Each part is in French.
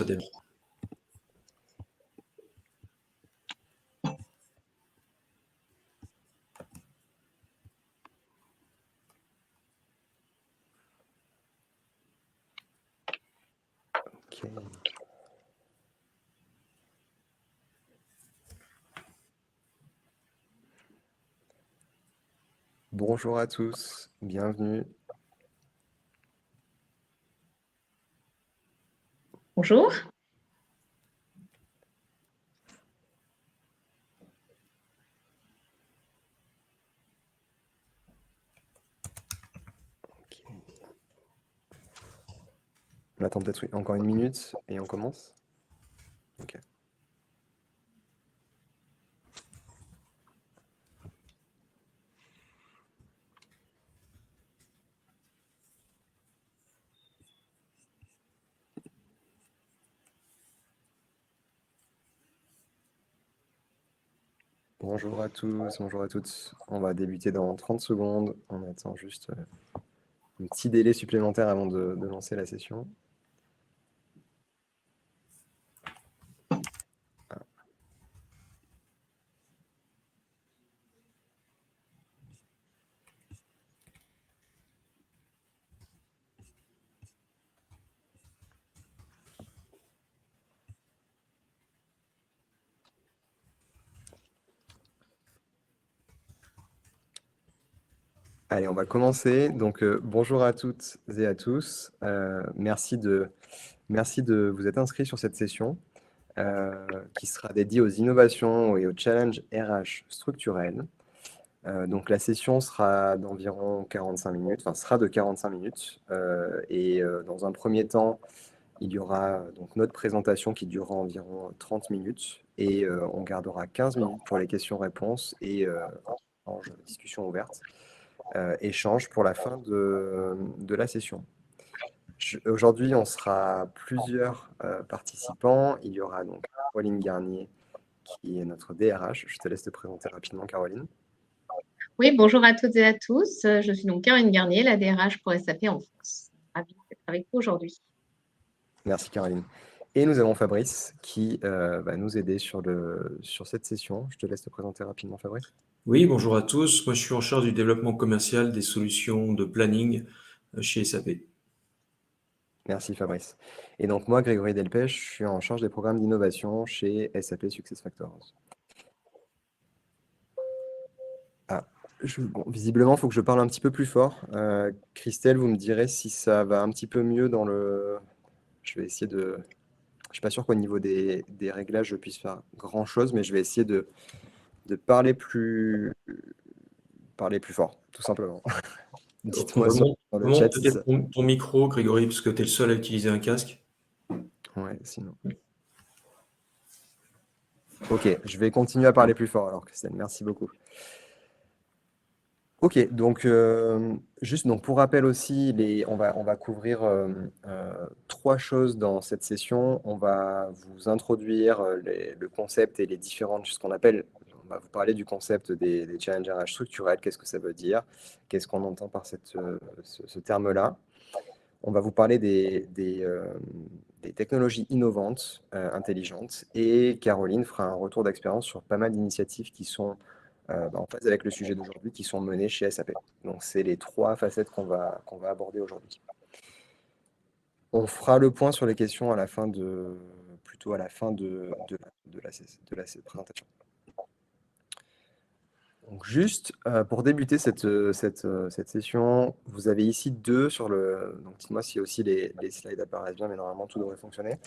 démarre. Ok. Bonjour à tous, bienvenue. Bonjour. Ok. On attend peut-être encore une minute et on commence. Ok. Bonjour à tous, bonjour à toutes. On va débuter dans 30 secondes. On attend juste un petit délai supplémentaire avant de lancer la session. Allez, on va commencer. Donc, bonjour à toutes et à tous. Merci de vous être inscrits sur cette session qui sera dédiée aux innovations et aux challenges RH structurels. Donc, la session sera d'environ 45 minutes, enfin, sera de 45 minutes. Dans un premier temps, il y aura donc notre présentation qui durera environ 30 minutes et on gardera 15 minutes pour les questions-réponses et discussion ouverte. Échange pour la fin de la session. Aujourd'hui, on sera plusieurs participants. Il y aura donc Caroline Garnier, qui est notre DRH. Je te laisse te présenter rapidement, Caroline. Oui, bonjour à toutes et à tous. Je suis donc Caroline Garnier, la DRH pour SAP en France. Ravie d'être avec vous aujourd'hui. Merci, Caroline. Et nous avons Fabrice qui va nous aider sur cette session. Je te laisse te présenter rapidement, Fabrice. Oui, bonjour à tous. Moi, je suis en charge du développement commercial des solutions de planning chez SAP. Merci Fabrice. Et donc moi, Grégory Delpech, je suis en charge des programmes d'innovation chez SAP SuccessFactors. Visiblement, il faut que je parle un petit peu plus fort. Christelle, vous me direz si ça va un petit peu mieux dans le... Je vais essayer de... Je suis pas sûr qu'au niveau des réglages, je puisse faire grand-chose, mais je vais essayer de parler plus fort, tout simplement. Dites-moi dans le chat si ça... peut-être ton micro, Grégory, parce que tu es le seul à utiliser un casque. Ouais, sinon. Ok, je vais continuer à parler plus fort alors, Christelle. Merci beaucoup. Ok, donc juste donc pour rappel aussi, on va couvrir 3 choses dans cette session. On va vous introduire le concept et les différentes, ce qu'on appelle, on va vous parler du concept des challenges RH structurels, qu'est-ce que ça veut dire, qu'est-ce qu'on entend par ce terme-là. On va vous parler des technologies innovantes, intelligentes, et Caroline fera un retour d'expérience sur pas mal d'initiatives qui sont en phase avec le sujet d'aujourd'hui, qui sont menées chez SAP. Donc, c'est les 3 facettes qu'on va aborder aujourd'hui. On fera le point sur les questions à la fin de la présentation. Donc, juste pour débuter cette session, vous avez ici 2 sur le... Donc, dites-moi si aussi les slides apparaissent bien, mais normalement, tout devrait fonctionner.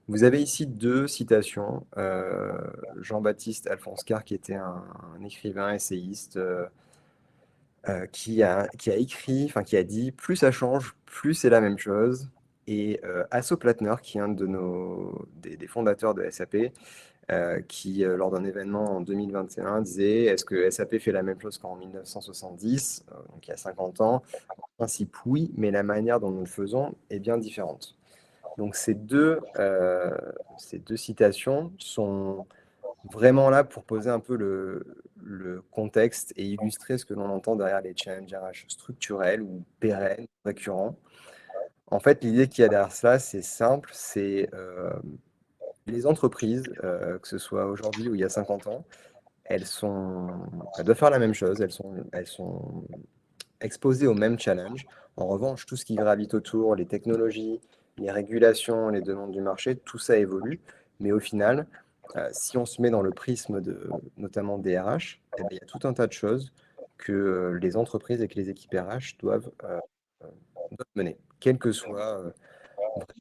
Vous avez ici 2 citations. Jean-Baptiste Alphonse Karr, qui était un écrivain, essayiste, qui a écrit, enfin qui a dit « Plus ça change, plus c'est la même chose ». Et Hasso Plattner, qui est un des fondateurs de SAP, qui, lors d'un événement en 2021, disait « Est-ce que SAP fait la même chose qu'en 1970 ?» Donc il y a 50 ans. En principe, oui, mais la manière dont nous le faisons est bien différente. Donc ces deux citations sont vraiment là pour poser un peu le contexte et illustrer ce que l'on entend derrière les challenges RH structurels ou pérennes, récurrents. En fait, l'idée qu'il y a derrière cela, c'est simple, c'est les entreprises, que ce soit aujourd'hui ou il y a 50 ans, elles doivent faire la même chose, elles sont exposées aux mêmes challenges. En revanche, tout ce qui gravite autour, les technologies, les régulations, les demandes du marché, tout ça évolue. Mais au final, si on se met dans le prisme notamment des RH, eh bien, il y a tout un tas de choses que les entreprises et que les équipes RH doivent mener, quelle que soit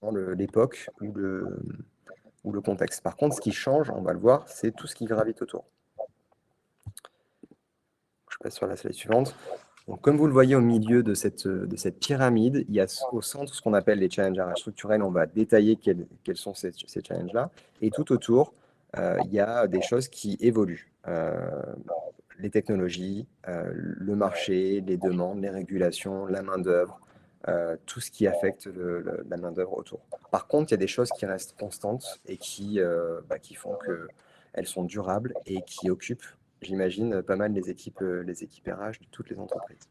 vraiment l'époque ou le contexte. Par contre, ce qui change, on va le voir, c'est tout ce qui gravite autour. Je passe sur la slide suivante. Donc, comme vous le voyez au milieu de cette pyramide, il y a au centre ce qu'on appelle les challenges RH structurels. On va détailler quels sont ces challenges-là. Et tout autour, il y a des choses qui évoluent. Les technologies, le marché, les demandes, les régulations, la main-d'œuvre, tout ce qui affecte la main-d'œuvre autour. Par contre, il y a des choses qui restent constantes et qui font qu'elles sont durables et qui occupent, j'imagine, pas mal les équipes RH de toutes les entreprises.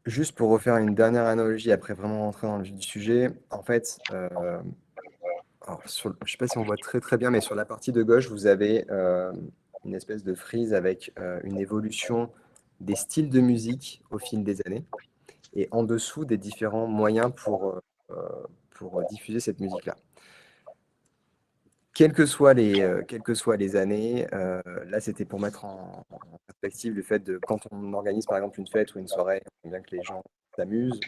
Juste pour refaire une dernière analogie, après vraiment rentrer dans le vif du sujet, en fait, alors je ne sais pas si on voit très très bien, mais sur la partie de gauche, vous avez une espèce de frise avec une évolution des styles de musique au fil des années, et en dessous des différents moyens pour diffuser cette musique-là. Quelles que soient les années, là c'était pour mettre en perspective le fait de quand on organise par exemple une fête ou une soirée, on aime bien que les gens s'amusent,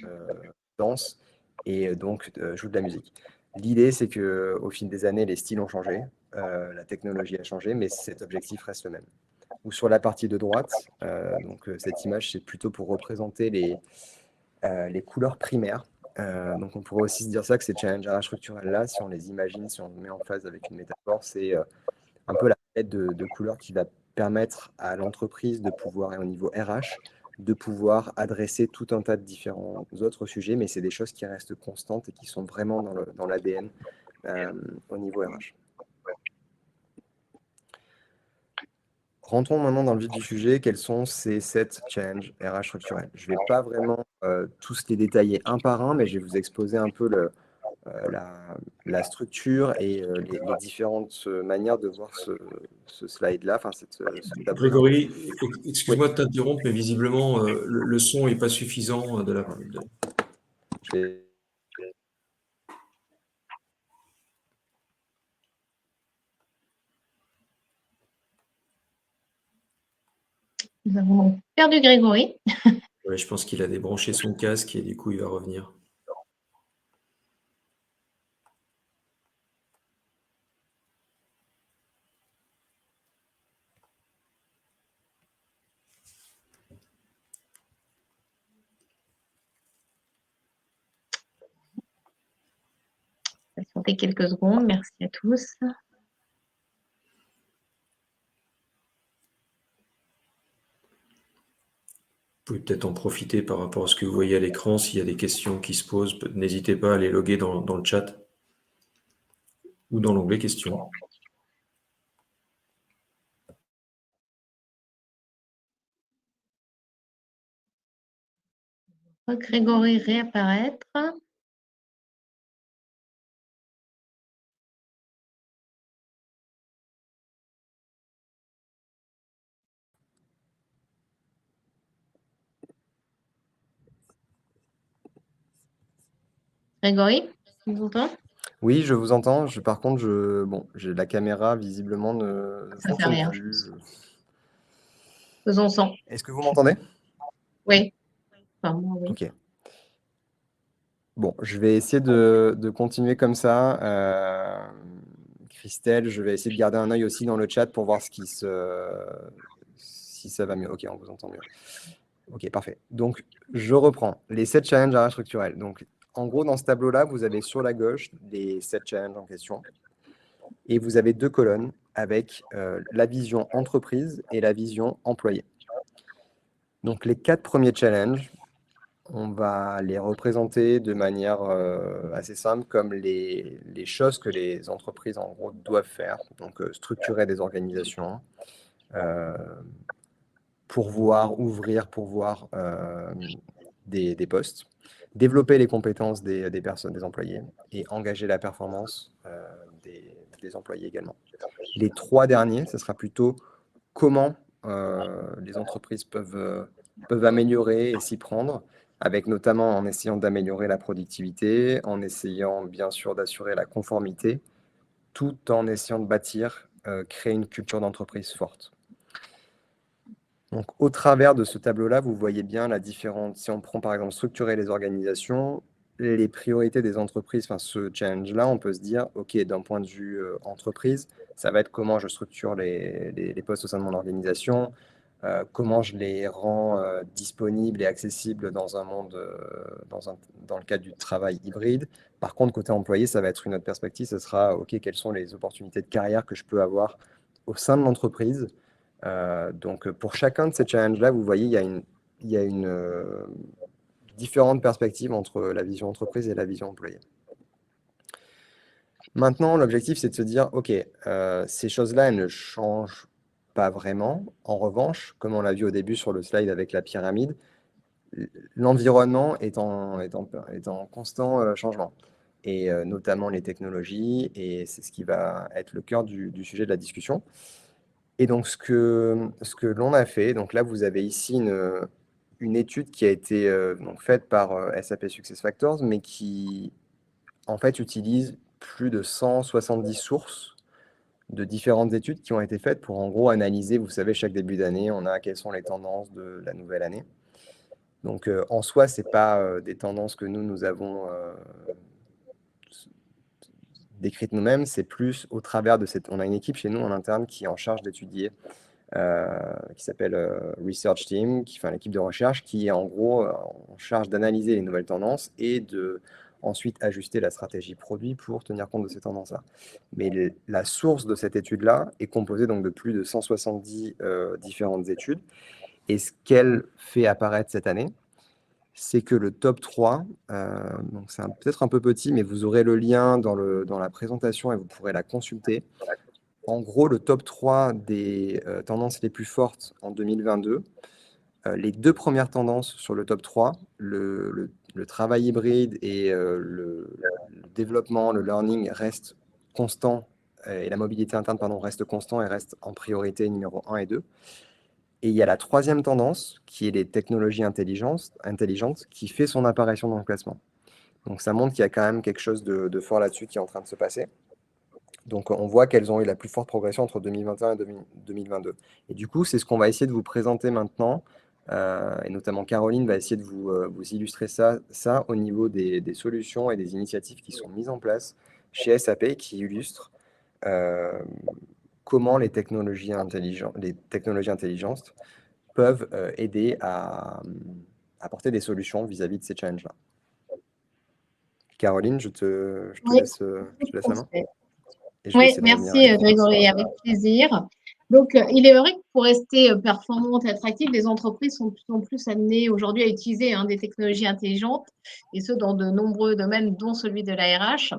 dansent et donc jouent de la musique. L'idée c'est qu'au fil des années, les styles ont changé, la technologie a changé, mais cet objectif reste le même. Ou sur la partie de droite, donc cette image c'est plutôt pour représenter les couleurs primaires. Donc on pourrait aussi se dire ça, que ces challenges RH structurels-là, si on les imagine, si on les met en phase avec une métaphore, c'est un peu la palette de couleurs qui va permettre à l'entreprise de pouvoir, et au niveau RH, de pouvoir adresser tout un tas de différents autres sujets, mais c'est des choses qui restent constantes et qui sont vraiment dans l'ADN au niveau RH. Rentrons maintenant dans le vif du sujet. Quels sont ces 7 challenges RH structurels? Je ne vais pas vraiment tous les détailler un par un, mais je vais vous exposer un peu la structure et les différentes manières de voir ce slide-là, enfin ce tableau-là. Grégory, Oui. excuse-moi de t'interrompre, mais visiblement, le son n'est pas suffisant Je vais- Nous avons perdu Grégory. Ouais, je pense qu'il a débranché son casque et du coup, il va revenir. Patientez quelques secondes. Merci à tous. Vous pouvez peut-être en profiter par rapport à ce que vous voyez à l'écran. S'il y a des questions qui se posent, n'hésitez pas à les loguer dans le chat ou dans l'onglet questions. Grégory réapparaître. Grégory, tu nous entends? Oui, je vous entends. Par contre, la caméra visiblement ne Ça fait fonctionne rien. plus. Faisons son. Est-ce que vous m'entendez? Oui. Enfin, moi, oui. Ok. Bon, je vais essayer de continuer comme ça. Christelle, je vais essayer de garder un œil aussi dans le chat pour voir si ça va mieux. Ok, on vous entend mieux. Ok, parfait. Donc, je reprends. Les 7 challenges RH structurels. Donc, en gros, dans ce tableau-là, vous avez sur la gauche les 7 challenges en question. Et vous avez 2 colonnes avec la vision entreprise et la vision employé. Donc, les 4 premiers challenges, on va les représenter de manière assez simple comme les choses que les entreprises, en gros, doivent faire. Donc, structurer des organisations, pourvoir, ouvrir, pourvoir des postes, développer les compétences des personnes, des employés, et engager la performance des employés également. Les 3 derniers, ce sera plutôt comment les entreprises peuvent améliorer et s'y prendre, avec notamment en essayant d'améliorer la productivité, en essayant bien sûr d'assurer la conformité, tout en essayant de bâtir, créer une culture d'entreprise forte. Donc, au travers de ce tableau-là, vous voyez bien la différence. Si on prend par exemple structurer les organisations, les priorités des entreprises, enfin ce challenge-là, on peut se dire, OK, d'un point de vue entreprise, ça va être comment je structure les postes au sein de mon organisation, comment je les rends disponibles et accessibles dans un monde, dans le cadre du travail hybride. Par contre, côté employé, ça va être une autre perspective, ce sera, OK, quelles sont les opportunités de carrière que je peux avoir au sein de l'entreprise. Donc, pour chacun de ces challenges-là, vous voyez, il y a une différente perspective entre la vision entreprise et la vision employée. Maintenant, l'objectif, c'est de se dire, OK, ces choses-là, elles ne changent pas vraiment. En revanche, comme on l'a vu au début sur le slide avec la pyramide, l'environnement est en constant changement, et notamment les technologies, et c'est ce qui va être le cœur du sujet de la discussion. Et donc, ce que l'on a fait, donc là, vous avez ici une étude qui a été donc faite par SAP SuccessFactors, mais qui, en fait, utilise plus de 170 sources de différentes études qui ont été faites pour, en gros, analyser, vous savez, chaque début d'année, on a quelles sont les tendances de la nouvelle année. Donc, en soi, ce n'est pas des tendances que nous avons décrites nous-mêmes, c'est plus au travers de cette... On a une équipe chez nous en interne qui est en charge d'étudier, qui s'appelle Research Team, l'équipe de recherche, qui est en gros en charge d'analyser les nouvelles tendances et de ensuite ajuster la stratégie produit pour tenir compte de ces tendances-là. Mais la source de cette étude-là est composée donc de plus de 170 différentes études. Et ce qu'elle fait apparaître cette année, c'est que le top 3, donc c'est peut-être un peu petit, mais vous aurez le lien dans la présentation et vous pourrez la consulter. En gros, le top 3 des tendances les plus fortes en 2022, les 2 premières tendances sur le top 3, le travail hybride et le développement, le learning restent constants, et la mobilité interne, pardon, reste constant et reste en priorité numéro 1 et 2. Et il y a la 3e tendance, qui est les technologies intelligentes, qui fait son apparition dans le classement. Donc ça montre qu'il y a quand même quelque chose de fort là-dessus qui est en train de se passer. Donc on voit qu'elles ont eu la plus forte progression entre 2021 et 2022. Et du coup, c'est ce qu'on va essayer de vous présenter maintenant, et notamment Caroline va essayer de vous illustrer ça au niveau des solutions et des initiatives qui sont mises en place chez SAP, qui illustrent comment les technologies intelligentes peuvent aider à apporter des solutions vis-à-vis de ces challenges-là. Caroline, je te laisse la main. Oui, merci Grégory, avec plaisir. Donc, il est vrai que pour rester performantes et attractives, les entreprises sont de plus en plus amenées aujourd'hui à utiliser des technologies intelligentes, et ce, dans de nombreux domaines, dont celui de la RH.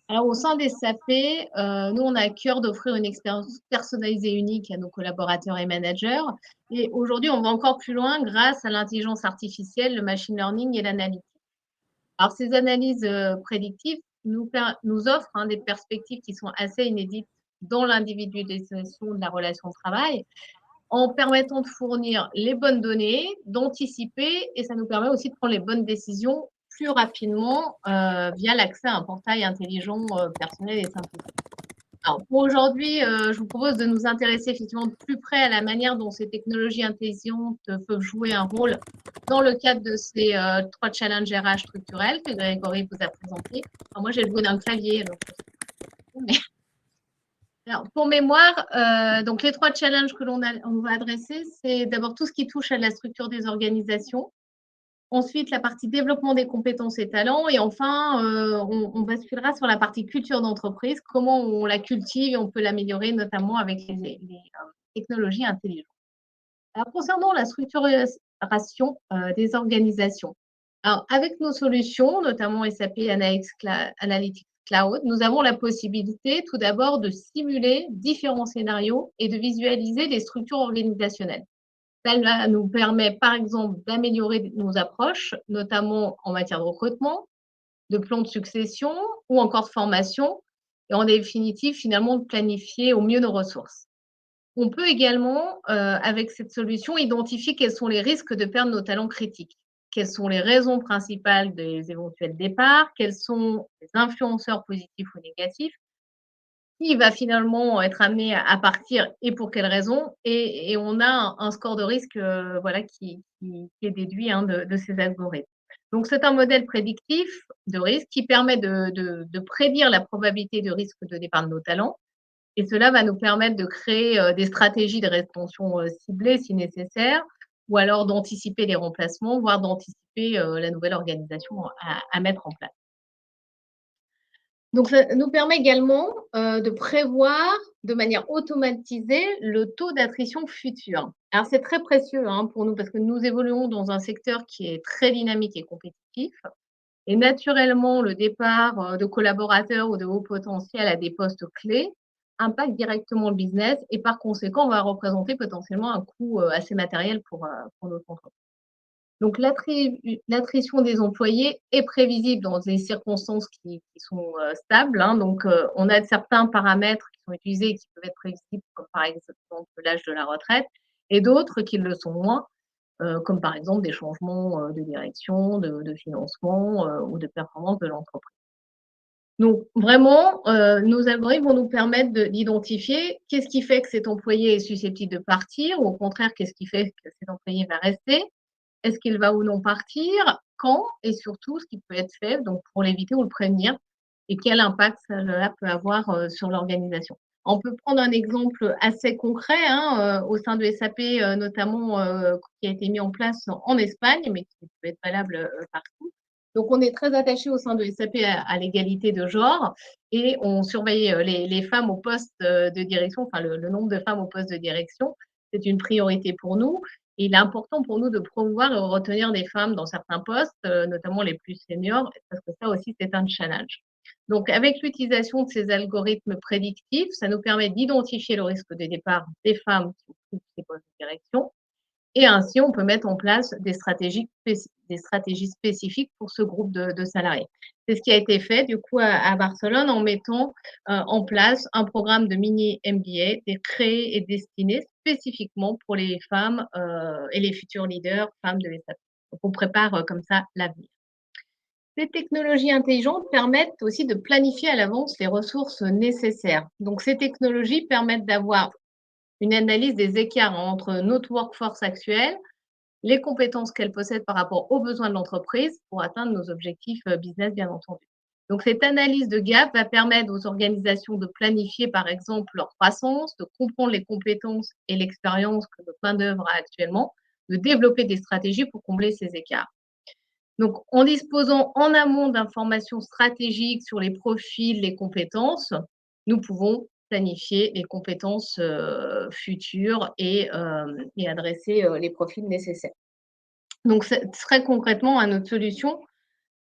Alors, au sein des SAP, nous, on a à cœur d'offrir une expérience personnalisée unique à nos collaborateurs et managers. Et aujourd'hui, on va encore plus loin grâce à l'intelligence artificielle, le machine learning et l'analytique. Alors, ces analyses prédictives nous offrent des perspectives qui sont assez inédites dans l'individualisation de la relation de travail, en permettant de fournir les bonnes données, d'anticiper, et ça nous permet aussi de prendre les bonnes décisions plus rapidement via l'accès à un portail intelligent, personnel et simplifié. Alors, pour aujourd'hui, je vous propose de nous intéresser effectivement de plus près à la manière dont ces technologies intelligentes peuvent jouer un rôle dans le cadre de ces 3 challenges RH structurels que Grégory vous a présentés. Alors, moi, j'ai le bruit d'un clavier. Alors, pour mémoire, donc les 3 challenges que l'on va adresser, c'est d'abord tout ce qui touche à la structure des organisations. Ensuite, la partie développement des compétences et talents. Et enfin, on basculera sur la partie culture d'entreprise, comment on la cultive et on peut l'améliorer, notamment avec les technologies intelligentes. Alors, concernant la structuration des organisations, alors, avec nos solutions, notamment SAP Analytics Cloud, nous avons la possibilité tout d'abord de simuler différents scénarios et de visualiser les structures organisationnelles. Cela nous permet, par exemple, d'améliorer nos approches, notamment en matière de recrutement, de plan de succession ou encore de formation et en définitive, finalement, de planifier au mieux nos ressources. On peut également, avec cette solution, identifier quels sont les risques de perdre nos talents critiques. Quelles sont les raisons principales des éventuels départs? Quels sont les influenceurs positifs ou négatifs? Qui va finalement être amené à partir et pour quelles raisons? Et on a un score de risque, voilà, qui est déduit, hein, de ces algorithmes. Donc c'est un modèle prédictif de risque qui permet de prédire la probabilité de risque de départ de nos talents et cela va nous permettre de créer, des stratégies de rétention, ciblées si nécessaire ou alors d'anticiper les remplacements, voire d'anticiper, la nouvelle organisation à mettre en place. Donc ça nous permet également, de prévoir de manière automatisée le taux d'attrition futur. Alors c'est très précieux, hein, pour nous parce que nous évoluons dans un secteur qui est très dynamique et compétitif et naturellement le départ, de collaborateurs ou de hauts potentiels à des postes clés impacte directement le business et par conséquent va représenter potentiellement un coût, assez matériel pour notre entreprise. Donc l'attrition des employés est prévisible dans des circonstances qui sont, stables, hein. Donc, on a certains paramètres qui sont utilisés et qui peuvent être prévisibles, comme par exemple l'âge de la retraite et d'autres qui le sont moins, comme par exemple des changements, de direction, de financement, ou de performance de l'entreprise. Donc vraiment, nos algorithmes vont nous permettre d'identifier qu'est-ce qui fait que cet employé est susceptible de partir ou au contraire, qu'est-ce qui fait que cet employé va rester? Est-ce qu'il va ou non partir? Quand? Et surtout, ce qui peut être fait donc pour l'éviter ou le prévenir et quel impact cela peut avoir, sur l'organisation. On peut prendre un exemple assez concret, hein, au sein de SAP, notamment, qui a été mis en place en Espagne, mais qui peut être valable, partout. Donc on est très attaché au sein de SAP à l'égalité de genre et on surveille, les femmes au poste, de direction, enfin le nombre de femmes au poste de direction. C'est une priorité pour nous et il est important pour nous de promouvoir et retenir des femmes dans certains postes, notamment les plus seniors, parce que ça aussi, c'est un challenge. Donc, avec l'utilisation de ces algorithmes prédictifs, ça nous permet d'identifier le risque de départ des femmes qui occupent ces postes de direction et ainsi, on peut mettre en place des stratégies spécifiques pour ce groupe de salariés. C'est ce qui a été fait du coup à Barcelone en mettant, en place un programme de mini MBA créé et destiné spécifiquement pour les femmes, et les futurs leaders femmes de SAP. Donc on prépare, comme ça l'avenir. Ces technologies intelligentes permettent aussi de planifier à l'avance les ressources nécessaires. Donc ces technologies permettent d'avoir une analyse des écarts entre notre workforce actuelle, les compétences qu'elle possède par rapport aux besoins de l'entreprise pour atteindre nos objectifs business, bien entendu. Donc, cette analyse de gap va permettre aux organisations de planifier, par exemple, leur croissance, de comprendre les compétences et l'expérience que notre main-d'œuvre a actuellement, de développer des stratégies pour combler ces écarts. Donc, en disposant en amont d'informations stratégiques sur les profils, les compétences, nous pouvons planifier les compétences futures et adresser les profils nécessaires. Donc, très concrètement, notre solution,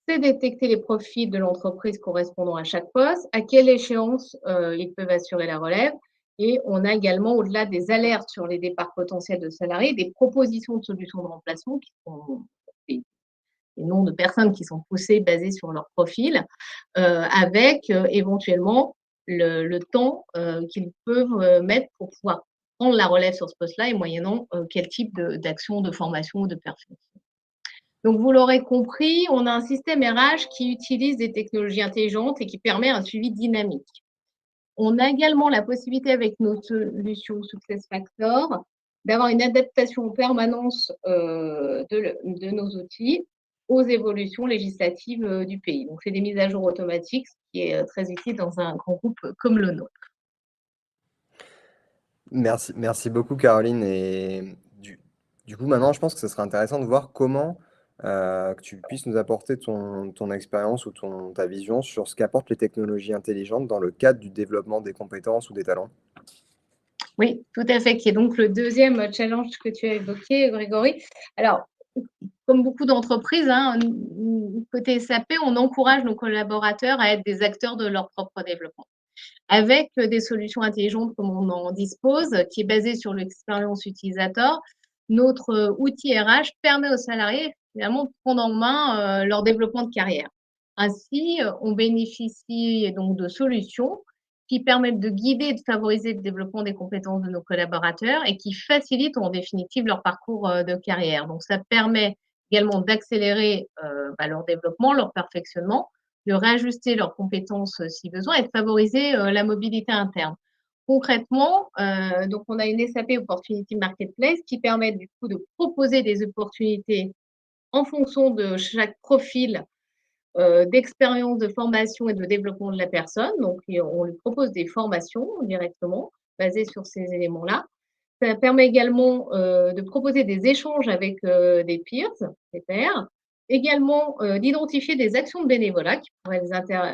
c'est détecter les profils de l'entreprise correspondant à chaque poste, à quelle échéance ils peuvent assurer la relève. Et on a également, au-delà des alertes sur les départs potentiels de salariés, des propositions de solutions de remplacement qui sont des noms de personnes qui sont poussées basées sur leur profil, avec éventuellement le temps qu'ils peuvent mettre pour pouvoir prendre la relève sur ce poste-là et moyennant quel type d'action, de formation ou de perfection. Donc, vous l'aurez compris, on a un système RH qui utilise des technologies intelligentes et qui permet un suivi dynamique. On a également la possibilité avec nos solutions SuccessFactors d'avoir une adaptation en permanence de nos outils aux évolutions législatives du pays. Donc, c'est des mises à jour automatiques, ce qui est très utile dans un grand groupe comme le nôtre. Merci beaucoup, Caroline. Et du coup, maintenant, je pense que ce serait intéressant de voir comment que tu puisses nous apporter ton expérience ou ta vision sur ce qu'apportent les technologies intelligentes dans le cadre du développement des compétences ou des talents. Oui, tout à fait, qui est donc le deuxième challenge que tu as évoqué, Grégory. Alors, comme beaucoup d'entreprises, hein, côté SAP, on encourage nos collaborateurs à être des acteurs de leur propre développement. Avec des solutions intelligentes comme on en dispose, qui est basée sur l'expérience utilisateur, notre outil RH permet aux salariés finalement de prendre en main leur développement de carrière. Ainsi, on bénéficie donc de solutions qui permettent de guider et de favoriser le développement des compétences de nos collaborateurs et qui facilitent en définitive leur parcours de carrière. Donc, ça permet également d'accélérer leur développement, leur perfectionnement, de réajuster leurs compétences si besoin et de favoriser la mobilité interne. Concrètement, donc on a une SAP Opportunity Marketplace qui permet du coup de proposer des opportunités en fonction de chaque profil d'expérience, de formation et de développement de la personne. Donc, on lui propose des formations directement basées sur ces éléments-là. Ça permet également de proposer des échanges avec des peers, des pairs. Également, d'identifier des actions de bénévolat qui pourraient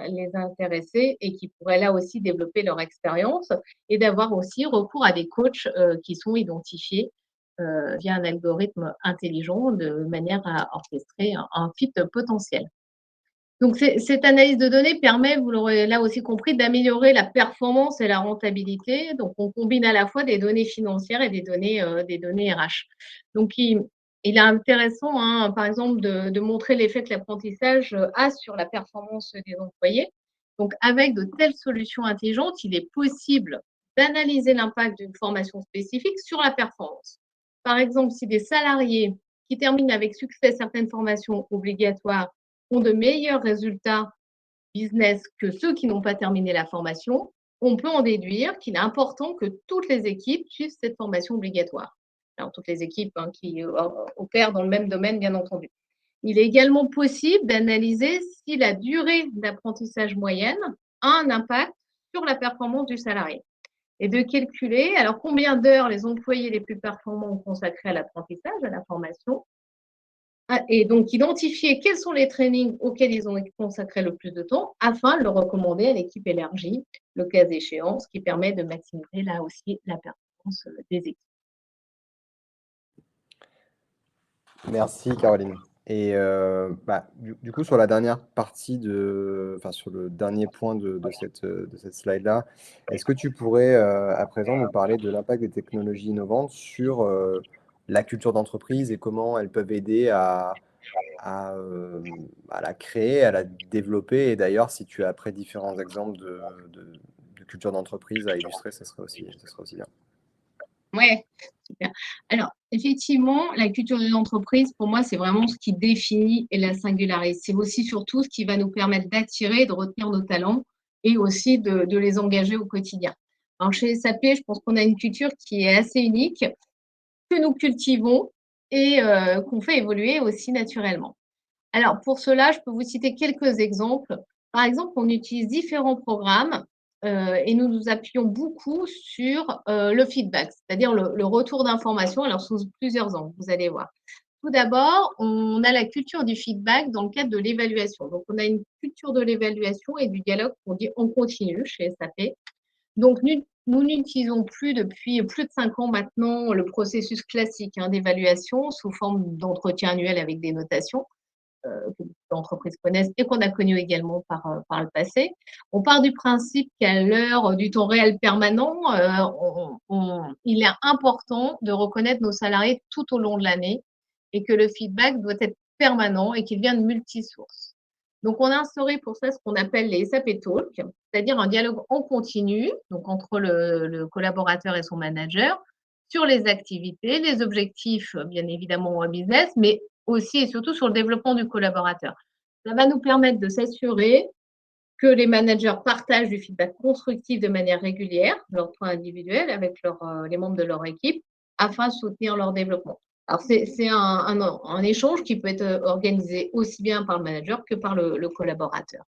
les intéresser et qui pourraient là aussi développer leur expérience et d'avoir aussi recours à des coachs qui sont identifiés via un algorithme intelligent de manière à orchestrer un fit potentiel. Donc, cette analyse de données permet, vous l'aurez là aussi compris, d'améliorer la performance et la rentabilité. Donc, on combine à la fois des données financières et des données RH. Donc, il est intéressant, hein, par exemple, de montrer l'effet que l'apprentissage a sur la performance des employés. Donc, avec de telles solutions intelligentes, il est possible d'analyser l'impact d'une formation spécifique sur la performance. Par exemple, si des salariés qui terminent avec succès certaines formations obligatoires ont de meilleurs résultats business que ceux qui n'ont pas terminé la formation, on peut en déduire qu'il est important que toutes les équipes suivent cette formation obligatoire. Alors, toutes les équipes qui opèrent dans le même domaine, bien entendu. Il est également possible d'analyser si la durée d'apprentissage moyenne a un impact sur la performance du salarié et de calculer alors combien d'heures les employés les plus performants ont consacré à l'apprentissage, à la formation, et donc identifier quels sont les trainings auxquels ils ont consacré le plus de temps afin de le recommander à l'équipe élargie, le cas échéant, ce qui permet de maximiser là aussi la performance des équipes. Merci Caroline. Et du coup, sur la dernière partie sur le dernier point de cette slide-là, est-ce que tu pourrais à présent nous parler de l'impact des technologies innovantes sur la culture d'entreprise et comment elles peuvent aider à la créer, à la développer? Et d'ailleurs, si tu as après différents exemples de culture d'entreprise à illustrer, ça serait aussi bien. Ouais, super. Alors, effectivement, la culture de l'entreprise, pour moi, c'est vraiment ce qui définit et la singularise. C'est aussi surtout ce qui va nous permettre d'attirer, de retenir nos talents et aussi de les engager au quotidien. Alors, chez SAP, je pense qu'on a une culture qui est assez unique, que nous cultivons et qu'on fait évoluer aussi naturellement. Alors, pour cela, je peux vous citer quelques exemples. Par exemple, on utilise différents programmes et nous nous appuyons beaucoup sur le feedback, c'est-à-dire le retour d'informations, alors sous plusieurs angles, vous allez voir. Tout d'abord, on a la culture du feedback dans le cadre de l'évaluation. Donc, on a une culture de l'évaluation et du dialogue qu'on dit en continu chez SAP. Donc, nous n'utilisons plus depuis plus de 5 ans maintenant le processus classique d'évaluation sous forme d'entretien annuel avec des notations que l'entreprise connaisse et qu'on a connu également par le passé. On part du principe qu'à l'heure du temps réel permanent, il est important de reconnaître nos salariés tout au long de l'année et que le feedback doit être permanent et qu'il vient de multisources. Donc, on a instauré pour ça ce qu'on appelle les SAP Talk, c'est-à-dire un dialogue en continu, donc entre le collaborateur et son manager, sur les activités, les objectifs, bien évidemment, au business, mais aussi et surtout sur le développement du collaborateur. Ça va nous permettre de s'assurer que les managers partagent du feedback constructif de manière régulière, leur point individuel, avec les membres de leur équipe, afin de soutenir leur développement. Alors, c'est un échange qui peut être organisé aussi bien par le manager que par le collaborateur.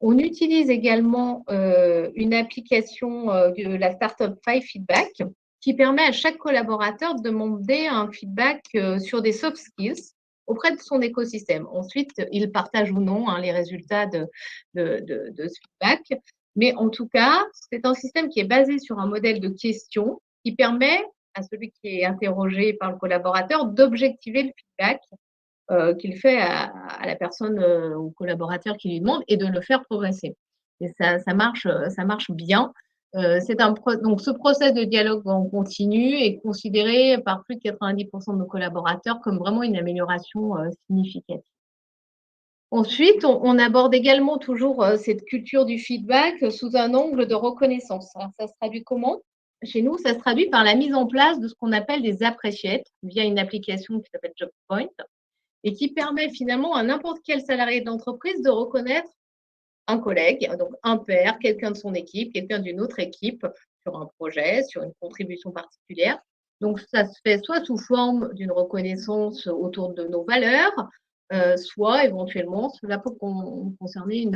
On utilise également une application de la Startup 5 Feedback qui permet à chaque collaborateur de demander un feedback sur des soft skills auprès de son écosystème. Ensuite, il partage ou non les résultats de ce feedback. Mais en tout cas, c'est un système qui est basé sur un modèle de questions qui permet à celui qui est interrogé par le collaborateur d'objectiver le feedback qu'il fait à la personne, au collaborateur qui lui demande et de le faire progresser. Et ça marche bien. Donc, ce process de dialogue en continu est considéré par plus de 90% de nos collaborateurs comme vraiment une amélioration significative. Ensuite, on aborde également toujours cette culture du feedback sous un angle de reconnaissance. Alors, ça se traduit comment? Chez nous, ça se traduit par la mise en place de ce qu'on appelle des appreciates via une application qui s'appelle JobPoint et qui permet finalement à n'importe quel salarié de l'entreprise de reconnaître un collègue, donc un pair, quelqu'un de son équipe, quelqu'un d'une autre équipe sur un projet, sur une contribution particulière. Donc, ça se fait soit sous forme d'une reconnaissance autour de nos valeurs, soit éventuellement, cela peut concerner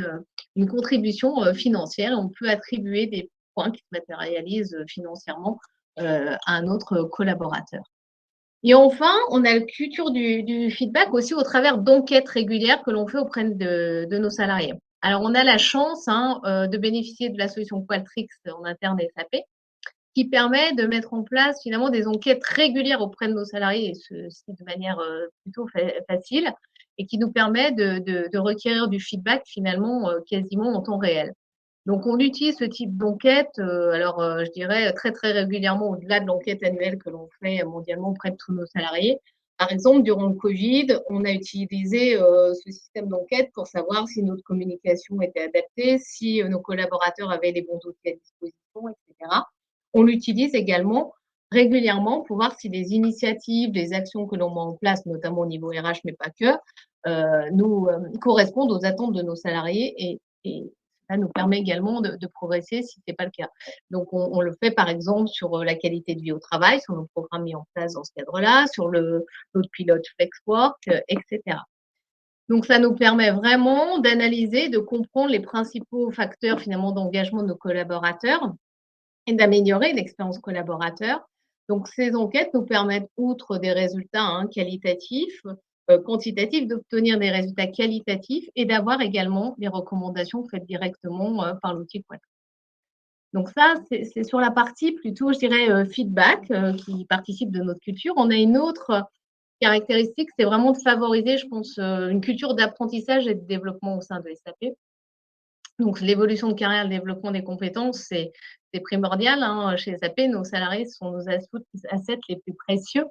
une contribution financière. On peut attribuer des points qui se matérialisent financièrement à un autre collaborateur. Et enfin, on a la culture du feedback aussi au travers d'enquêtes régulières que l'on fait auprès de nos salariés. Alors, on a la chance de bénéficier de la solution Qualtrics en interne SAP, qui permet de mettre en place finalement des enquêtes régulières auprès de nos salariés, et ceci de manière plutôt facile, et qui nous permet de requérir du feedback finalement quasiment en temps réel. Donc, on utilise ce type d'enquête, je dirais très, très régulièrement, au-delà de l'enquête annuelle que l'on fait mondialement auprès de tous nos salariés. Par exemple, durant le Covid, on a utilisé ce système d'enquête pour savoir si notre communication était adaptée, si nos collaborateurs avaient les bons outils à disposition, etc. On l'utilise également régulièrement pour voir si les initiatives, les actions que l'on met en place, notamment au niveau RH, mais pas que, nous correspondent aux attentes de nos salariés et ça nous permet également de progresser si ce n'est pas le cas. Donc, on le fait par exemple sur la qualité de vie au travail, sur nos programmes mis en place dans ce cadre-là, sur notre pilote FlexWork, etc. Donc, ça nous permet vraiment d'analyser, de comprendre les principaux facteurs finalement d'engagement de nos collaborateurs et d'améliorer l'expérience collaborateur. Donc, ces enquêtes nous permettent, outre des résultats qualitatifs, quantitatifs, d'obtenir des résultats qualitatifs et d'avoir également des recommandations faites directement par l'outil Qualtrics. Donc ça, c'est sur la partie plutôt, je dirais, feedback qui participe de notre culture. On a une autre caractéristique, c'est vraiment de favoriser, je pense, une culture d'apprentissage et de développement au sein de SAP. Donc, l'évolution de carrière, le développement des compétences, c'est primordial chez SAP. Nos salariés sont nos assets les plus précieux.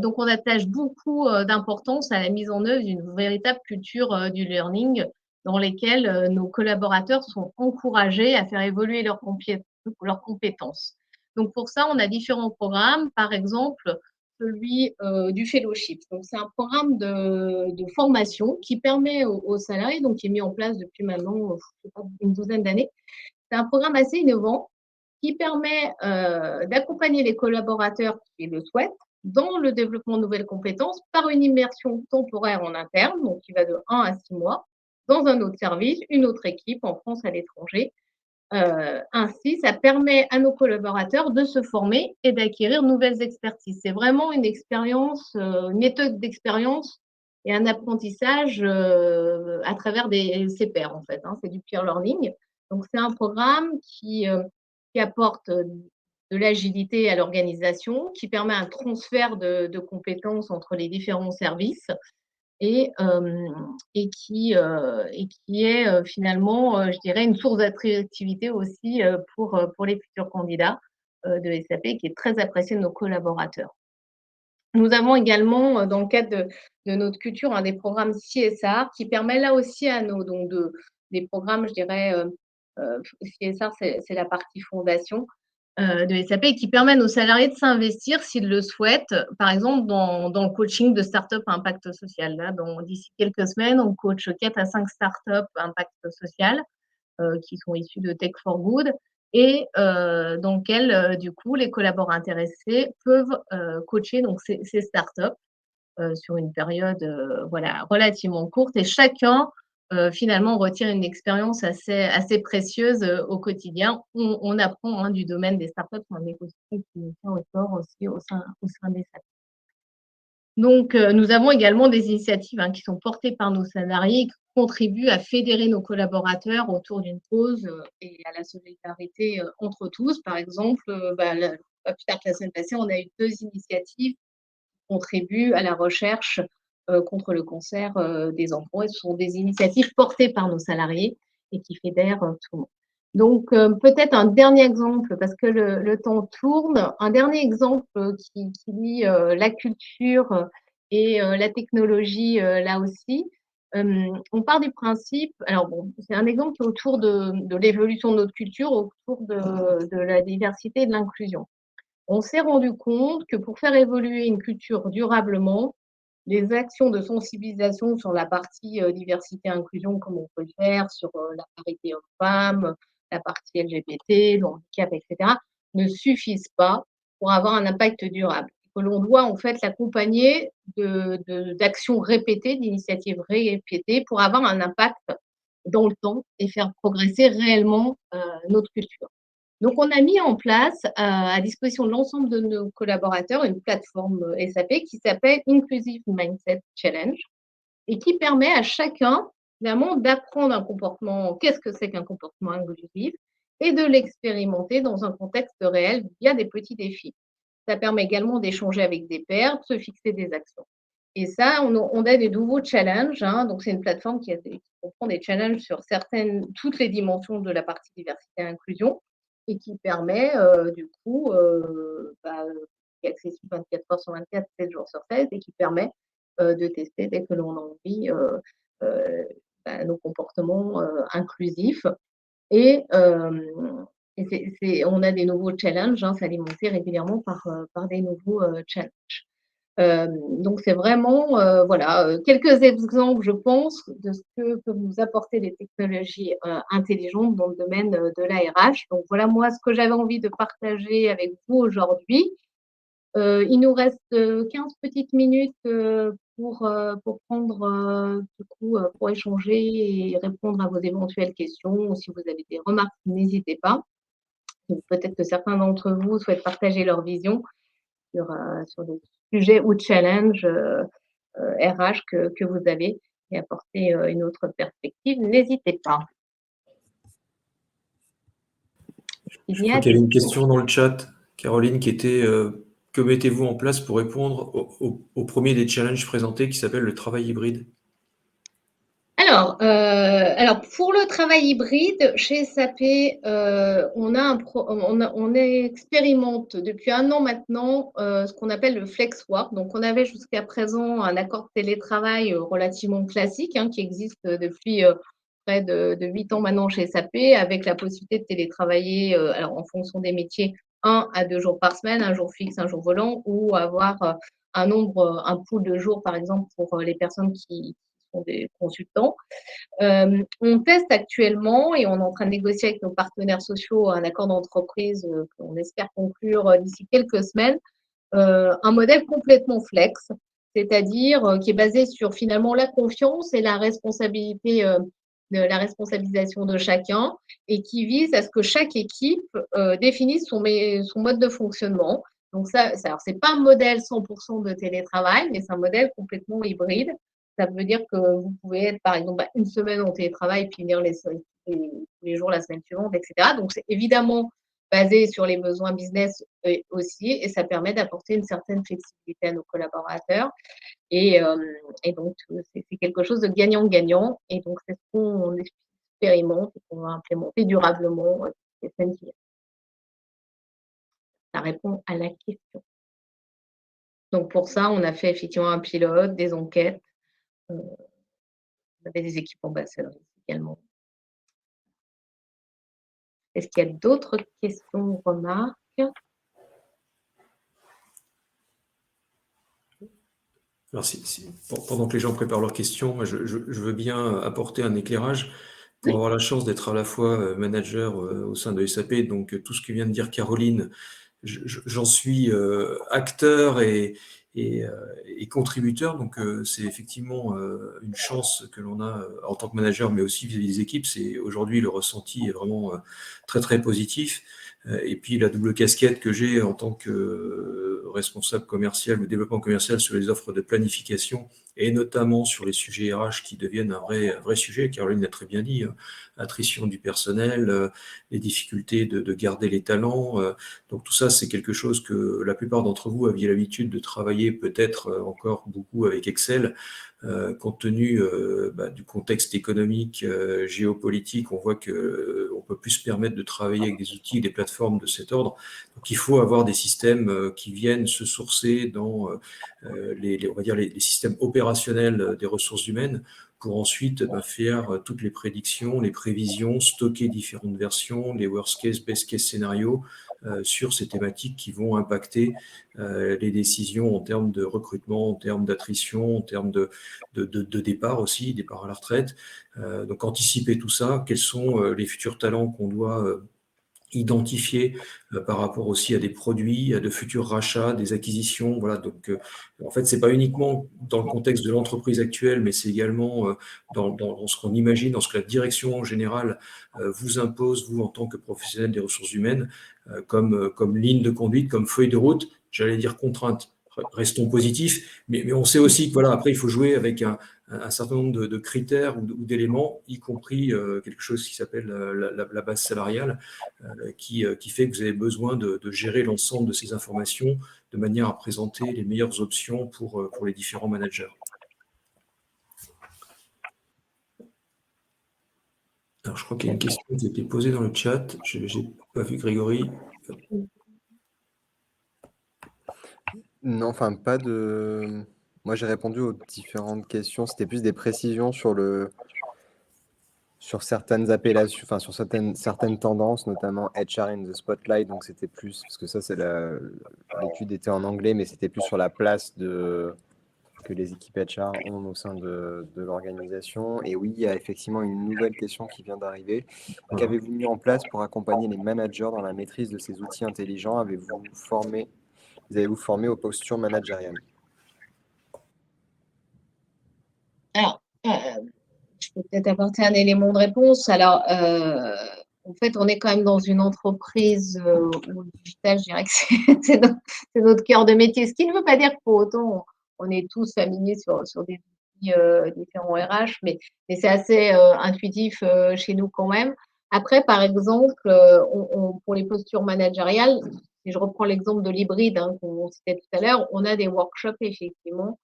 Donc, on attache beaucoup d'importance à la mise en œuvre d'une véritable culture du learning dans lesquelles nos collaborateurs sont encouragés à faire évoluer leurs compétences. Donc, pour ça, on a différents programmes. Par exemple, celui du fellowship. Donc, c'est un programme de formation qui permet aux salariés, donc qui est mis en place depuis maintenant une douzaine d'années. C'est un programme assez innovant qui permet d'accompagner les collaborateurs qui le souhaitent dans le développement de nouvelles compétences par une immersion temporaire en interne, donc qui va de 1 à 6 mois, dans un autre service, une autre équipe en France, à l'étranger. Ainsi, ça permet à nos collaborateurs de se former et d'acquérir de nouvelles expertises. C'est vraiment une expérience, une méthode d'expérience et un apprentissage à travers ses pairs, en fait. C'est du peer learning. Donc, c'est un programme qui apporte de l'agilité à l'organisation, qui permet un transfert de compétences entre les différents services et qui est finalement, je dirais, une source d'attractivité aussi pour les futurs candidats de SAP, qui est très apprécié de nos collaborateurs. Nous avons également, dans le cadre de notre culture, des programmes CSR qui permet là aussi à nos des programmes, je dirais, CSR, c'est la partie fondation de SAP qui permet à nos salariés de s'investir s'ils le souhaitent, par exemple dans le coaching de start-up à impact social. Là, d'ici quelques semaines, on coach 4 à 5 start-up à impact social qui sont issus de Tech for Good et dans lequel, du coup, les collaborateurs intéressés peuvent coacher donc, ces start-up sur une période relativement courte et chacun finalement retire une expérience assez précieuse au quotidien. On apprend du domaine des startups, un écosystème qui nous tient au corps aussi au sein des SAP. Donc, nous avons également des initiatives qui sont portées par nos salariés et qui contribuent à fédérer nos collaborateurs autour d'une cause et à la solidarité entre tous. Par exemple, pas plus tard que la semaine passée, on a eu 2 initiatives qui contribuent à la recherche contre le cancer des enfants. Et ce sont des initiatives portées par nos salariés et qui fédèrent tout le monde. Donc, peut-être un dernier exemple, parce que le temps tourne, un dernier exemple qui lie la culture et la technologie là aussi. On part du principe, alors bon, c'est un exemple qui est autour de l'évolution de notre culture, autour de la diversité et de l'inclusion. On s'est rendu compte que pour faire évoluer une culture durablement, les actions de sensibilisation sur la partie diversité et inclusion, comme on peut le faire sur la parité homme-femme, la partie LGBT, le handicap, etc., ne suffisent pas pour avoir un impact durable. Que l'on doit en fait l'accompagner d'actions répétées, d'initiatives répétées pour avoir un impact dans le temps et faire progresser réellement notre culture. Donc, on a mis en place à disposition de l'ensemble de nos collaborateurs une plateforme SAP qui s'appelle Inclusive Mindset Challenge et qui permet à chacun finalement d'apprendre un comportement, qu'est-ce que c'est qu'un comportement inclusif, et de l'expérimenter dans un contexte réel via des petits défis. Ça permet également d'échanger avec des pairs, de se fixer des actions. Et ça, on a des nouveaux challenges. Donc, c'est une plateforme qui comprend des challenges sur toutes les dimensions de la partie diversité et inclusion et qui permet, du coup, qui est accessible 24 heures sur 24, 7 jours sur 7 et qui permet de tester dès que l'on a envie nos comportements inclusifs. Et, on a des nouveaux challenges, c'est alimenté régulièrement par des nouveaux challenges. Donc, c'est vraiment voilà, quelques exemples, je pense, de ce que peuvent nous apporter les technologies intelligentes dans le domaine de la RH. Donc, voilà, moi, ce que j'avais envie de partager avec vous aujourd'hui. Il nous reste 15 petites minutes pour prendre, du coup, pour échanger et répondre à vos éventuelles questions. Ou si vous avez des remarques, n'hésitez pas. Donc, peut-être que certains d'entre vous souhaitent partager leur vision sur des sujets ou challenges RH que vous avez et apporter une autre perspective. N'hésitez pas. Je crois qu'il y avait une question dans le chat, Caroline, qui était que mettez-vous en place pour répondre au premier des challenges présentés qui s'appelle le travail hybride? Alors, pour le travail hybride, chez SAP, on expérimente depuis 1 an maintenant ce qu'on appelle le flex work. Donc, on avait jusqu'à présent un accord de télétravail relativement classique qui existe depuis près de 8 ans maintenant chez SAP, avec la possibilité de télétravailler alors en fonction des métiers, 1 à 2 jours par semaine, un jour fixe, un jour volant, ou avoir un pool de jours, par exemple, pour les personnes qui sont des consultants. On teste actuellement et on est en train de négocier avec nos partenaires sociaux un accord d'entreprise qu'on espère conclure d'ici quelques semaines, un modèle complètement flex, c'est-à-dire qui est basé sur finalement la confiance et la responsabilité, de la responsabilisation de chacun et qui vise à ce que chaque équipe définisse son mode de fonctionnement. Donc ça, alors c'est pas un modèle 100% de télétravail, mais c'est un modèle complètement hybride. Ça veut dire que vous pouvez être, par exemple, une semaine en télétravail, puis venir les jours la semaine suivante, etc. Donc, c'est évidemment basé sur les besoins business aussi, et ça permet d'apporter une certaine flexibilité à nos collaborateurs. Et donc, c'est quelque chose de gagnant-gagnant. Et donc, c'est ce qu'on expérimente et qu'on va implémenter durablement les semaines qui viennent. Ça répond à la question. Donc, pour ça, on a fait effectivement un pilote, des enquêtes. On avait des équipes ambassadrices également. Est-ce qu'il y a d'autres questions ou remarques? Alors, pendant que les gens préparent leurs questions, moi, je veux bien apporter un éclairage pour avoir la chance d'être à la fois manager au sein de SAP. Donc, tout ce que vient de dire Caroline, j'en suis acteur et contributeur. Donc, c'est effectivement une chance que l'on a en tant que manager, mais aussi vis-à-vis des équipes. C'est aujourd'hui le ressenti est vraiment très, très positif. Et puis, la double casquette que j'ai en tant que responsable commercial, le développement commercial sur les offres de planification et notamment sur les sujets RH qui deviennent un vrai sujet. Caroline l'a très bien dit, attrition du personnel, les difficultés de garder les talents. Donc tout ça, c'est quelque chose que la plupart d'entre vous aviez l'habitude de travailler peut-être encore beaucoup avec Excel. Compte tenu du contexte économique, géopolitique, on voit qu'on peut plus se permettre de travailler avec des outils, des plateformes de cet ordre. Donc il faut avoir des systèmes qui viennent se sourcer dans on va dire les systèmes opérationnels des ressources humaines pour ensuite faire toutes les prédictions, les prévisions, stocker différentes versions, les worst case, best case scénarios sur ces thématiques qui vont impacter les décisions en termes de recrutement, en termes d'attrition, en termes de départ aussi, départ à la retraite. Donc anticiper tout ça, quels sont les futurs talents qu'on doit identifier par rapport aussi à des produits, à de futurs rachats, des acquisitions. Voilà. Donc, en fait, c'est pas uniquement dans le contexte de l'entreprise actuelle, mais c'est également dans ce qu'on imagine, dans ce que la direction générale vous impose, vous, en tant que professionnel des ressources humaines, comme ligne de conduite, comme feuille de route, j'allais dire contrainte. Restons positifs, mais on sait aussi que voilà, après, il faut jouer avec un certain nombre de critères ou d'éléments, y compris quelque chose qui s'appelle la base salariale, qui fait que vous avez besoin de gérer l'ensemble de ces informations de manière à présenter les meilleures options pour les différents managers. Alors, je crois qu'il y a une question qui a été posée dans le chat. Je n'ai pas vu Grégory. Non, enfin, pas de... Moi, j'ai répondu aux différentes questions. C'était plus des précisions sur certaines appellations, enfin, sur certaines tendances, notamment HR in the Spotlight. Donc, c'était plus, parce que ça, l'étude était en anglais, mais c'était plus sur la place que les équipes HR ont au sein de l'organisation. Et oui, il y a effectivement une nouvelle question qui vient d'arriver. Qu'avez-vous mis en place pour accompagner les managers dans la maîtrise de ces outils intelligents? Avez-vous formé aux postures managériales? Alors, je peux peut-être apporter un élément de réponse. Alors, en fait, on est quand même dans une entreprise où le digital, je dirais que c'est notre cœur de métier. Ce qui ne veut pas dire que pour autant, on est tous familiers sur des outils différents RH, mais c'est assez intuitif chez nous quand même. Après, par exemple, pour les postures managériales, si je reprends l'exemple de l'hybride qu'on citait tout à l'heure, on a des workshops effectivement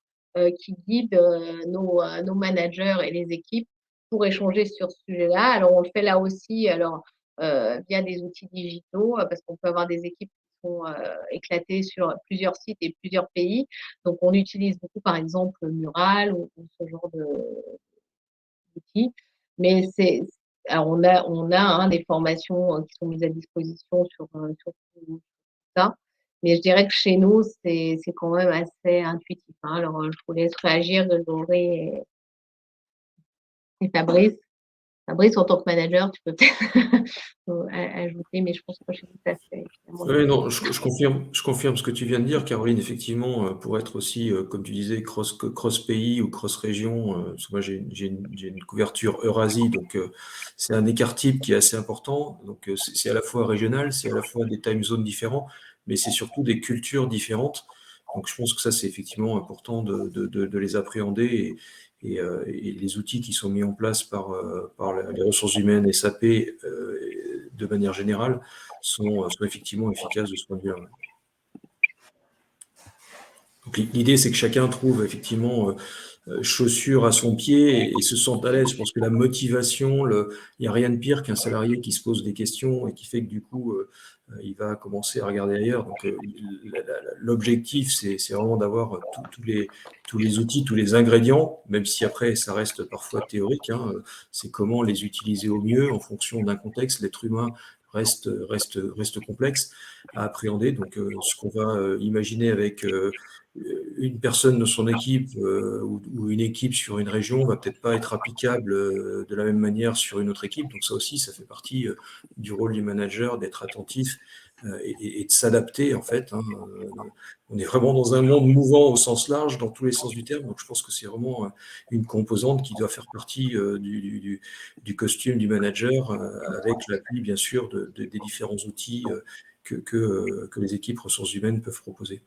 qui guident nos managers et les équipes pour échanger sur ce sujet-là. Alors, on le fait là aussi via des outils digitaux parce qu'on peut avoir des équipes qui sont éclatées sur plusieurs sites et plusieurs pays. Donc, on utilise beaucoup, par exemple, Mural ou ce genre d'outils. Mais alors on a des formations qui sont mises à disposition sur tout ça. Mais je dirais que chez nous, c'est quand même assez intuitif. Alors, je vous laisse réagir, Grégory et Fabrice. Fabrice, en tant que manager, tu peux peut-être ajouter, mais je pense que chez nous, ça fait. Oui, non, je confirme ce que tu viens de dire, Caroline. Effectivement, pour être aussi, comme tu disais, cross-pays ou cross-région, parce que moi j'ai une couverture Eurasie, donc c'est un écart type qui est assez important. Donc c'est à la fois régional, c'est à la fois des time zones différents, mais c'est surtout des cultures différentes. Donc je pense que ça, c'est effectivement important de les appréhender et les outils qui sont mis en place par les ressources humaines, SAP, de manière générale, sont effectivement efficaces de ce point de vue-là. Donc l'idée, c'est que chacun trouve effectivement chaussure à son pied et se sente à l'aise. Je pense que la motivation, il n'y a rien de pire qu'un salarié qui se pose des questions et qui fait que du coup, il va commencer à regarder ailleurs. Donc l'objectif, c'est vraiment d'avoir tous les outils, tous les ingrédients, même si après, ça reste parfois théorique. C'est comment les utiliser au mieux en fonction d'un contexte. L'être humain reste complexe à appréhender. Donc, ce qu'on va imaginer avec une personne de son équipe ou une équipe sur une région va peut-être pas être applicable de la même manière sur une autre équipe. Donc ça aussi, ça fait partie du rôle du manager d'être attentif et de s'adapter en fait. On est vraiment dans un monde mouvant au sens large, dans tous les sens du terme. Donc je pense que c'est vraiment une composante qui doit faire partie du costume du manager, avec l'appui bien sûr des différents outils que les équipes ressources humaines peuvent proposer.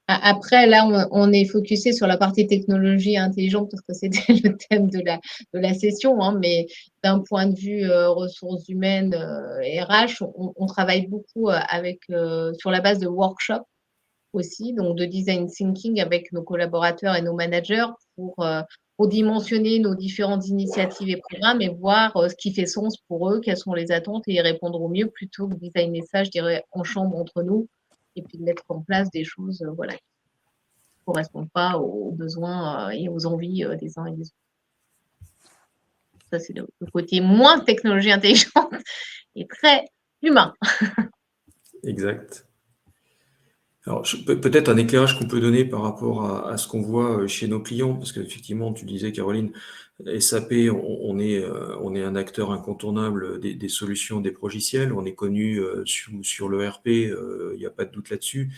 Après, là, on est focusé sur la partie technologie intelligente parce que c'était le thème de la session, mais d'un point de vue ressources humaines et RH, on travaille beaucoup sur la base de workshops aussi, donc de design thinking avec nos collaborateurs et nos managers pour pour dimensionner nos différentes initiatives et programmes et voir ce qui fait sens pour eux, quelles sont les attentes et y répondre au mieux plutôt que designer ça, je dirais, en chambre entre nous et puis de mettre en place des choses voilà, qui ne correspondent pas aux besoins et aux envies des uns et des autres. Ça, c'est le côté moins technologie intelligente et très humain. Exact. Alors, peut-être un éclairage qu'on peut donner par rapport à ce qu'on voit chez nos clients, parce qu'effectivement, tu disais, Caroline, SAP, on est un acteur incontournable des solutions, des progiciels. On est connu sur l'ERP, il n'y a pas de doute là-dessus.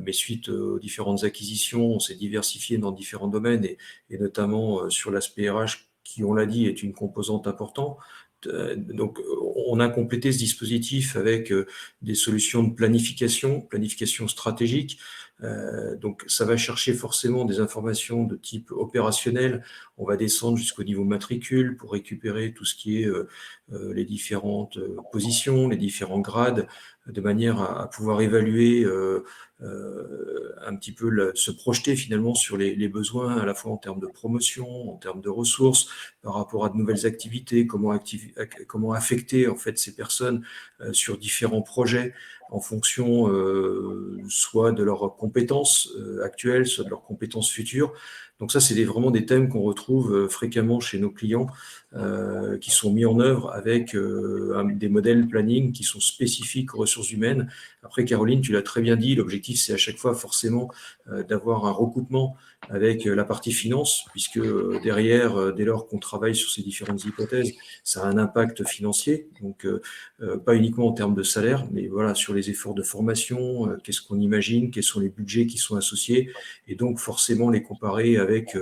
Mais suite aux différentes acquisitions, on s'est diversifié dans différents domaines et notamment sur l'aspect RH, qui, on l'a dit, est une composante importante. Donc, on a complété ce dispositif avec des solutions de planification stratégique. Donc, ça va chercher forcément des informations de type opérationnel. On va descendre jusqu'au niveau matricule pour récupérer tout ce qui est les différentes positions, les différents grades, de manière à pouvoir évaluer un petit peu se projeter finalement sur les besoins, à la fois en termes de promotion, en termes de ressources, par rapport à de nouvelles activités, comment affecter en fait ces personnes sur différents projets en fonction soit de leurs compétences actuelles, soit de leurs compétences futures. Donc ça, c'est vraiment des thèmes qu'on retrouve fréquemment chez nos clients qui sont mis en œuvre avec des modèles planning qui sont spécifiques aux ressources humaines. Après, Caroline, tu l'as très bien dit, l'objectif, c'est à chaque fois forcément d'avoir un recoupement avec la partie finance, puisque derrière, dès lors qu'on travaille sur ces différentes hypothèses, ça a un impact financier, donc pas uniquement en termes de salaire, mais voilà, sur les efforts de formation, qu'est-ce qu'on imagine, quels sont les budgets qui sont associés, et donc forcément les comparer avec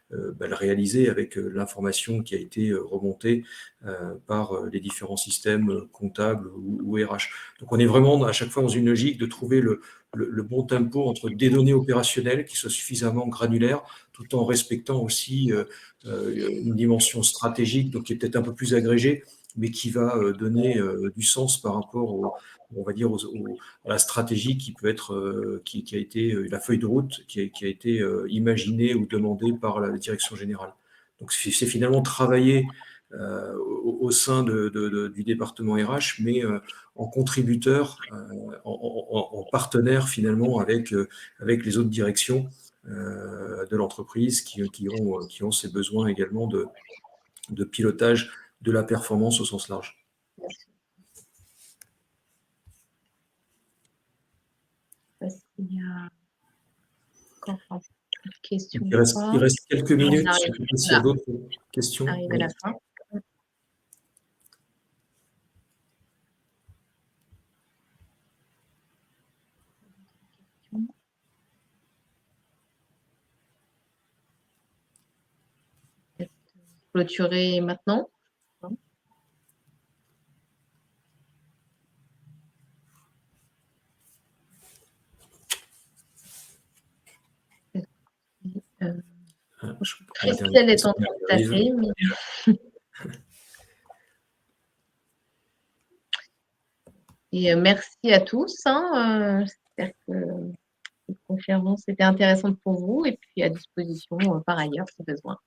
le réaliser avec l'information qui a été remontée par les différents systèmes comptables ou RH. Donc on est vraiment à chaque fois dans une logique de trouver le bon tempo entre des données opérationnelles qui soient suffisamment granulaires, tout en respectant aussi une dimension stratégique, donc qui est peut-être un peu plus agrégée, mais qui va donner du sens par rapport on va dire à la stratégie qui peut être, qui a été la feuille de route qui a été imaginée ou demandée par la direction générale. Donc c'est finalement travailler au sein du département RH, mais en contributeur, en partenaire finalement avec les autres directions de l'entreprise qui ont ces besoins également de pilotage de la performance au sens large. Il y a encore une question. Il reste quelques minutes. S'il y a d'autres questions. On arrive à la fin. Clôturer maintenant. Christelle est en train de taper. Et merci à tous. J'espère que cette conférence était intéressante pour vous et puis à disposition par ailleurs si besoin.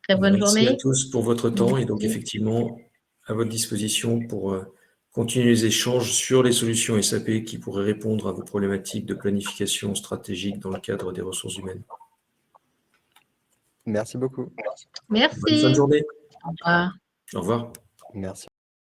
Très bonne journée. Merci à tous pour votre temps et donc effectivement à votre disposition pour continuer les échanges sur les solutions SAP qui pourraient répondre à vos problématiques de planification stratégique dans le cadre des ressources humaines. Merci beaucoup. Merci. Bonne fin de journée. Au revoir. Au revoir. Merci.